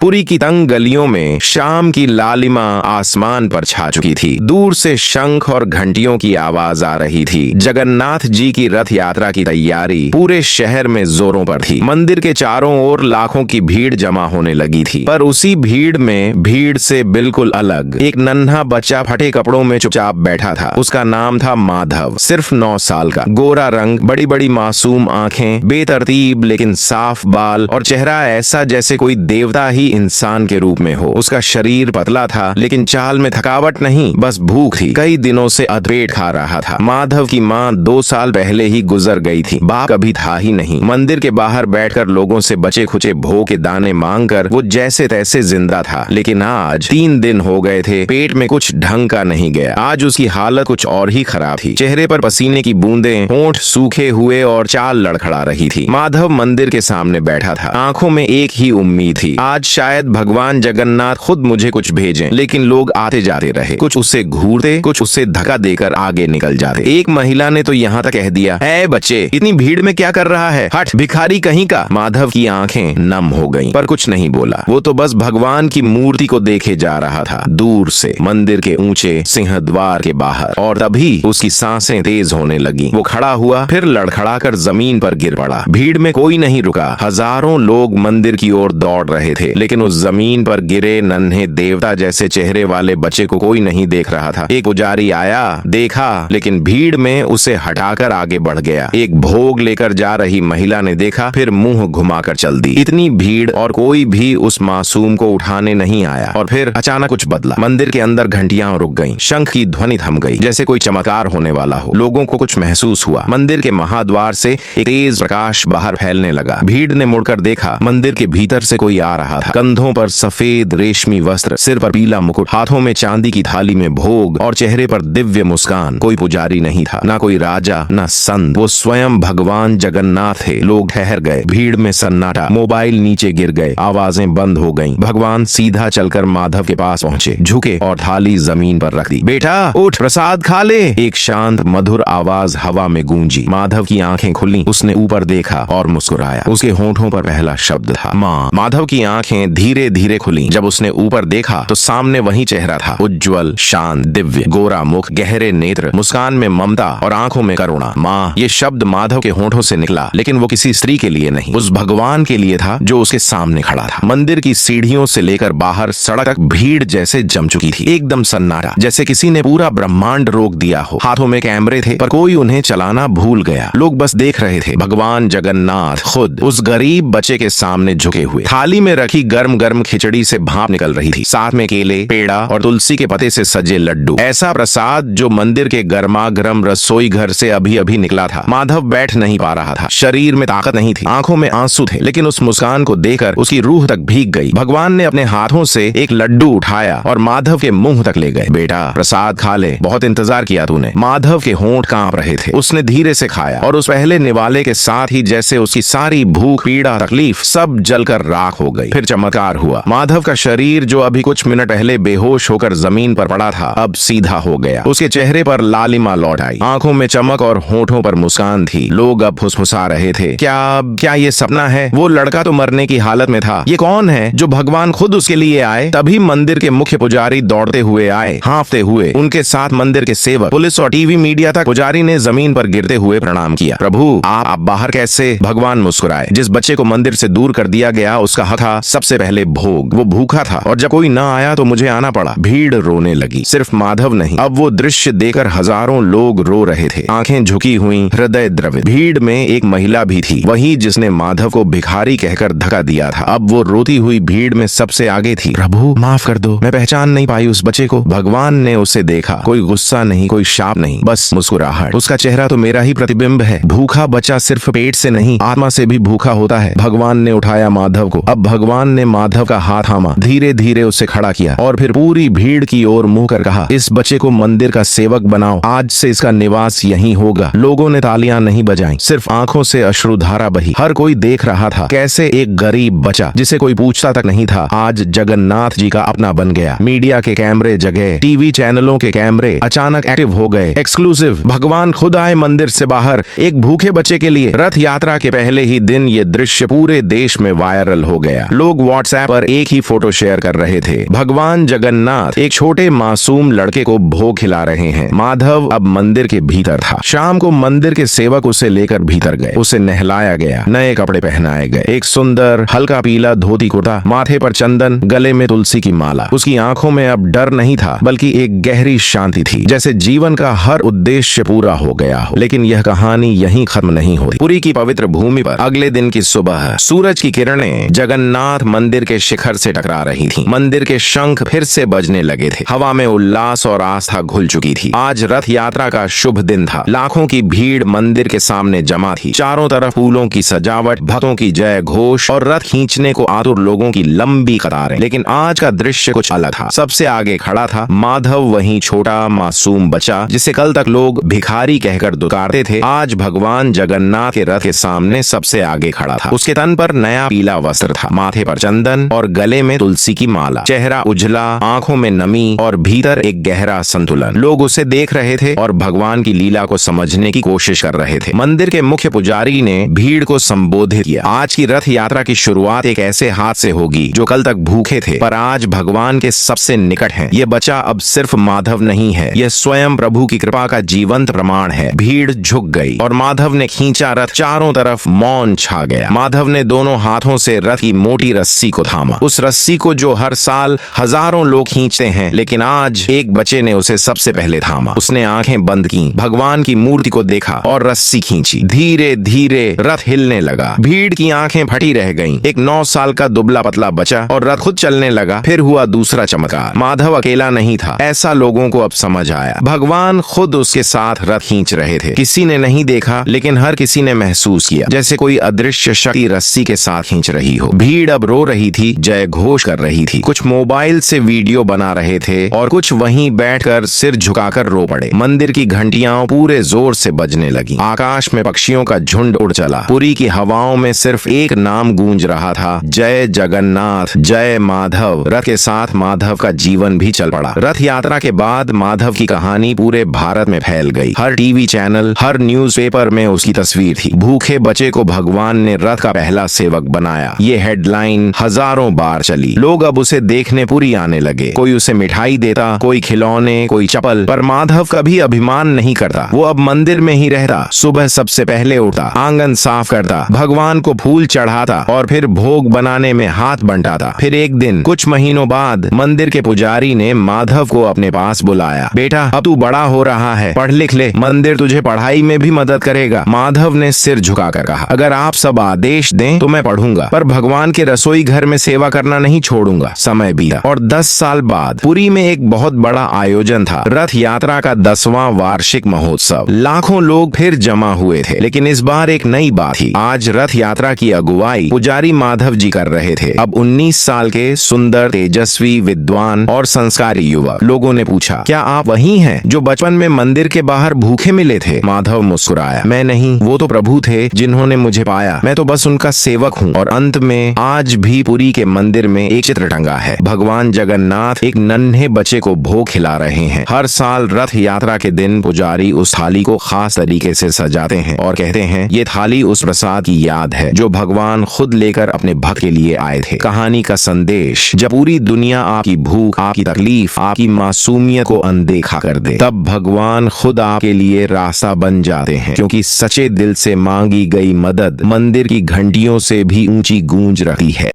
पुरी की तंग गलियों में शाम की लालिमा आसमान पर छा चुकी थी। दूर से शंख और घंटियों की आवाज आ रही थी। जगन्नाथ जी की रथ यात्रा की तैयारी पूरे शहर में जोरों पर थी। मंदिर के चारों ओर लाखों की भीड़ जमा होने लगी थी, पर उसी भीड़ में भीड़ से बिल्कुल अलग एक नन्हा बच्चा फटे कपड़ों में चुपचाप बैठा था। उसका नाम था माधव। सिर्फ 9 साल का। गोरा रंग, बड़ी बड़ी मासूम आंखें, बेतरतीब लेकिन साफ बाल और चेहरा ऐसा जैसे कोई देवता ही इंसान के रूप में हो। उसका शरीर पतला था, लेकिन चाल में थकावट नहीं, बस भूख थी। कई दिनों से अधपेट खा रहा था। माधव की माँ 2 साल पहले ही गुजर गई थी। बाप कभी था ही नहीं। मंदिर के बाहर बैठकर लोगों से बचे खुचे भोग के दाने मांगकर वो जैसे तैसे जिंदा था। लेकिन आज 3 दिन हो गए थे, पेट में कुछ ढंग का नहीं गया। आज उसकी हालत कुछ और ही खराब थी। चेहरे पर पसीने की बूंदें, होंठ सूखे हुए और चाल लड़खड़ा रही थी। माधव मंदिर के सामने बैठा था। आंखों में एक ही उम्मीद थी, आज शायद भगवान जगन्नाथ खुद मुझे कुछ भेजें। लेकिन लोग आते जाते रहे। कुछ उसे घूरते, कुछ उसे धक्का देकर आगे निकल जाते। एक महिला ने तो यहाँ तक कह दिया, ऐ बच्चे, इतनी भीड़ में क्या कर रहा है? हट, भिखारी कहीं का। माधव की आंखें नम हो गईं, पर कुछ नहीं बोला। वो तो बस भगवान की मूर्ति को देखे जा रहा था, दूर से, मंदिर के ऊंचे सिंहद्वार के बाहर। और तभी उसकी सांसें तेज होने लगी। वो खड़ा हुआ, फिर लड़खड़ाकर जमीन पर गिर पड़ा। भीड़ में कोई नहीं रुका। हजारों लोग मंदिर की ओर दौड़ रहे थे, लेकिन उस जमीन पर गिरे नन्हे देवता जैसे चेहरे वाले बच्चे को कोई नहीं देख रहा था। एक पुजारी आया, देखा, लेकिन भीड़ में उसे हटाकर आगे बढ़ गया। एक भोग लेकर जा रही महिला ने देखा, फिर मुंह घुमाकर चल दी। इतनी भीड़ और कोई भी उस मासूम को उठाने नहीं आया। और फिर अचानक कुछ बदला। मंदिर के अंदर घंटियां रुक गईं, शंख की ध्वनि थम गई, जैसे कोई चमत्कार होने वाला हो। लोगों को कुछ महसूस हुआ। मंदिर के महाद्वार से एक तेज प्रकाश बाहर फैलने लगा। भीड़ ने मुड़कर देखा, मंदिर के भीतर से कोई आ रहा था। कंधों पर सफेद रेशमी वस्त्र, सिर पर पीला मुकुट, हाथों में चांदी की थाली में भोग और चेहरे पर दिव्य मुस्कान। कोई पुजारी नहीं था, ना कोई राजा, ना संत। वो स्वयं भगवान जगन्नाथ थे। लोग ठहर गए। भीड़ में सन्नाटा। मोबाइल नीचे गिर गए, आवाजें बंद हो गईं। भगवान सीधा चलकर माधव के पास पहुंचे, झुके और थाली जमीन पर रख दी। बेटा उठ, प्रसाद खा ले। एक शांत मधुर आवाज हवा में गूंजी। माधव की आंखें खुली। उसने ऊपर देखा और मुस्कुराया। उसके होंठों पर पहला शब्द था, माँ। माधव की आंखें धीरे धीरे खुली। जब उसने ऊपर देखा तो सामने वही चेहरा था, उज्जवल, शांत, दिव्य, गोरा मुख, गहरे नेत्र, मुस्कान में ममता और आंखों में करुणा। माँ, ये शब्द माधव के होंठों से निकला, लेकिन वो किसी स्त्री के लिए नहीं, उस भगवान के लिए था जो उसके सामने खड़ा था। मंदिर की सीढ़ियों से लेकर बाहर सड़क तक भीड़ जैसे जम चुकी थी। एकदम सन्नाटा, जैसे किसी ने पूरा ब्रह्मांड रोक दिया हो। हाथों में कैमरे थे, पर कोई उन्हें चलाना भूल गया। लोग बस देख रहे थे। भगवान जगन्नाथ खुद उस गरीब बच्चे के सामने झुके हुए। थाली में रखी गर्म गर्म खिचड़ी से भाप निकल रही थी, साथ में केले, पेड़ा और तुलसी के पत्ते से सजे लड्डू। ऐसा प्रसाद जो मंदिर के गर्मागर्म रसोई घर से अभी अभी निकला था। माधव बैठ नहीं पा रहा था। शरीर में ताकत नहीं थी, आंखों में आंसू थे, लेकिन उस मुस्कान को देखकर उसकी रूह तक भीग गई। भगवान ने अपने हाथों से एक लड्डू उठाया और माधव के मुंह तक ले गए। बेटा, प्रसाद खा ले, बहुत इंतजार किया तूने। माधव के होंठ कांप रहे थे। उसने धीरे से खाया और उस पहले निवाले के साथ ही जैसे उसकी सारी भूख, पीड़ा, तकलीफ सब जलकर राख हो गई। फिर चमत्कार हुआ। माधव का शरीर जो अभी कुछ मिनट पहले बेहोश होकर जमीन पर पड़ा था, अब सीधा हो गया। उसके चेहरे पर लालिमा लौट आई, आंखों में चमक और होठों पर मुस्कान थी। लोग अब फुसफुसा रहे थे, क्या ये सपना है? वो लड़का तो मरने की हालत में था। ये कौन है जो भगवान खुद उसके लिए आए? तभी मंदिर के मुख्य पुजारी दौड़ते हुए आए, हाँफते हुए। उनके साथ मंदिर के सेवक, पुलिस और टीवी मीडिया तक। पुजारी ने जमीन पर गिरते हुए प्रणाम किया। प्रभु, आप बाहर कैसे? भगवान मुस्कुराए। जिस बच्चे को मंदिर से दूर कर दिया गया, उसका हक था सबसे पहले भोग। वो भूखा था और जब कोई न आया तो मुझे आना पड़ा। भीड़ रोने लगी। सिर्फ माधव नहीं, अब वो दृश्य देखकर हजारों लोग रो रहे थे, आंखें झुकी हुई, हृदय द्रवित। भीड़ में एक महिला भी थी, वही जिसने माधव को भिखारी कहकर धक्का दिया था। अब वो रोती हुई भीड़ में सबसे आगे थी। प्रभु, माफ कर दो, मैं पहचान नहीं पाई उस बच्चे को। भगवान ने उसे देखा। कोई गुस्सा नहीं, कोई शाप नहीं, बस मुस्कुराहट। उसका चेहरा तो मेरा ही प्रतिबिंब है। भूखा बच्चा सिर्फ पेट से नहीं, आत्मा से भी भूखा होता है। भगवान ने उठाया माधव को। अब भगवान ने माधव का हाथ थामा, धीरे धीरे उसे खड़ा किया और फिर पूरी भीड़ की ओर मुंह कर कहा, इस बच्चे को मंदिर का सेवक बनाओ। आज से इसका निवास यहीं होगा। लोगों ने तालियां नहीं बजाई, सिर्फ आंखों से अश्रुधारा बही। हर कोई देख रहा था कैसे एक गरीब बच्चा, जिसे कोई पूछता तक नहीं था, आज जगन्नाथ जी का अपना बन गया। मीडिया के कैमरे जगे, टीवी चैनलों के कैमरे अचानक एक्टिव हो गए। एक्सक्लूसिव, भगवान खुद आए मंदिर से बाहर एक भूखे बच्चे के लिए। रथ यात्रा के पहले ही दिन ये दृश्य पूरे देश में वायरल हो गया। लोग व्हाट्सएप पर एक ही फोटो शेयर कर रहे थे। भगवान जगन्नाथ एक छोटे मासूम लड़के को भोग खिला रहे हैं। माधव अब मंदिर के भीतर था। शाम को मंदिर के सेवक उसे लेकर भीतर गए। उसे नहलाया गया, नए कपड़े पहनाए गए, एक सुंदर हल्का पीला धोती कुर्ता, माथे पर चंदन, गले में तुलसी की माला। उसकी आंखों में अब डर नहीं था बल्कि एक गहरी शांति थी, जैसे जीवन का हर उद्देश्य पूरा हो गया हो। लेकिन यह कहानी यहीं खत्म नहीं हुई। पुरी की पवित्र भूमि पर अगले दिन की सुबह सूरज की किरणें जगन्नाथ मंदिर के शिखर से टकरा रही थीं। मंदिर के शंख फिर से बजने लगे थे। हवा में उल्लास और आस्था घुल चुकी थी। आज रथ यात्रा का शुभ दिन था। लाखों की भीड़ मंदिर के सामने जमा थी। चारों तरफ फूलों की सजावट, भक्तों की जय घोष और रथ खींचने को आतुर लोगों की लंबी कतारें। लेकिन आज का दृश्य कुछ अलग था। सबसे आगे खड़ा था माधव, वही छोटा मासूम बच्चा जिसे कल तक लोग भिखारी कहकर दुकारते थे। आज भगवान जगन्नाथ के रथ के सामने सबसे आगे खड़ा था। उसके तन पर नया पीला वस्त्र था, माथे पर चंदन और गले में तुलसी की माला। चेहरा उजला, आंखों में नमी और भीतर एक गहरा संतुलन। लोग उसे देख रहे थे और भगवान की लीला को समझने की कोशिश कर रहे थे। मंदिर के मुख्य पुजारी ने भीड़ को संबोधित किया। आज की रथ यात्रा की शुरुआत एक ऐसे हाथ से होगी जो कल तक भूखे थे पर आज भगवान के सबसे निकट हैं। ये बच्चा अब सिर्फ माधव नहीं है, यह स्वयं प्रभु की कृपा का जीवंत प्रमाण है। भीड़ झुक गई और माधव ने खींचा रथ। चारों तरफ मौन छा गया। माधव ने दोनों हाथों से रथ की मोटी रस्सी को थामा, उस रस्सी को जो हर साल हजारों लोग खींचते हैं, लेकिन आज एक बच्चे ने उसे सबसे पहले थामा। उसने आंखें बंद की, भगवान की मूर्ति को देखा और रस्सी खींची। धीरे धीरे रथ हिलने लगा। भीड़ की आंखें फटी रह गईं। एक 9 साल का दुबला पतला बचा और रथ खुद चलने लगा। फिर हुआ दूसरा चमत्कार। माधव अकेला नहीं था, ऐसा लोगों को अब समझ आया। भगवान खुद उसके साथ रथ खींच रहे थे। किसी ने नहीं देखा लेकिन हर किसी ने महसूस किया, जैसे कोई अदृश्य शक्ति रस्सी के साथ खींच रही हो। भीड़ अब रो रही थी, जय घोष कर रही थी। कुछ मोबाइल से वीडियो बना रहे थे और कुछ वहीं बैठकर सिर झुकाकर रो पड़े। मंदिर की घंटियां पूरे जोर से बजने लगी। आकाश में पक्षियों का झुंड उड़ चला। पुरी की हवाओं में सिर्फ एक नाम गूंज रहा था, जय जगन्नाथ, जय माधव। रथ के साथ माधव का जीवन भी चल पड़ा। रथ यात्रा के बाद माधव की कहानी पूरे भारत में फैल गई। हर टीवी चैनल, हर न्यूज़पेपर में उसकी तस्वीर थी। भूखे बच्चे को भगवान ने रथ का पहला सेवक बनाया। ये हेडलाइन हजारों बार चली। लोग अब उसे देखने पुरी आने लगे। कोई उसे मिठाई देता, कोई खिलौने, कोई चप्पल। पर माधव कभी अभिमान नहीं करता। वो अब मंदिर में ही रहता। सुबह सबसे पहले उठता, आंगन साफ करता, भगवान को फूल चढ़ाता और फिर भोग बनाने में हाथ बंटाता। फिर एक दिन कुछ महीनों बाद मंदिर के पुजारी ने माधव को अपने पास बुलाया। बेटा, अब तू बड़ा हो रहा है, पढ़ लिख ले, मंदिर तुझे पढ़ाई में भी मदद करेगा। माधव ने सिर झुकाकर कहा, अगर आप सब आदेश दें तो मैं पढ़ूंगा, पर भगवान के रसोई घर में सेवा करना नहीं छोड़ूंगा। समय बीता और 10 साल बाद पुरी में एक बहुत बड़ा आयोजन था, रथ यात्रा का 10वां वार्षिक महोत्सव। लाखों लोग फिर जमा हुए थे, लेकिन इस बार एक नई बात थी। आज रथ यात्रा की अगुवाई पुजारी माधव जी कर रहे थे। अब 19 साल के सुंदर, तेजस्वी, विद्वान और संस्कारी युवक। लोगों ने पूछा, क्या आप वही हैं जो बचपन में मंदिर के बाहर भूखे मिले थे? माधव मुस्कुराया, मैं नहीं, वो तो प्रभु थे जिन्होंने मुझे पाया। मैं तो बस उनका सेवक हूँ। और अंत में आज भी पुरी के मंदिर में एक चित्र टंगा है। भगवान जगन्नाथ एक नन्हे बच्चे को भोग खिला रहे हैं। हर साल रथ यात्रा के दिन पुजारी उस थाली को खास तरीके से सजाते हैं और कहते हैं, ये थाली उस प्रसाद की याद है जो भगवान खुद लेकर अपने भक्त के लिए आए थे। कहानी का संदेश, जब पूरी दुनिया आपकी भूख, आपकी तकलीफ, आपकी मासूमियत को अनदेखा कर दे, तब भगवान खुद आपके लिए रास्ता बन जाते हैं। क्योंकि सच्चे दिल से मांगी गई मदद मंदिर की घंटियों से भी ऊंची गूंज रही है।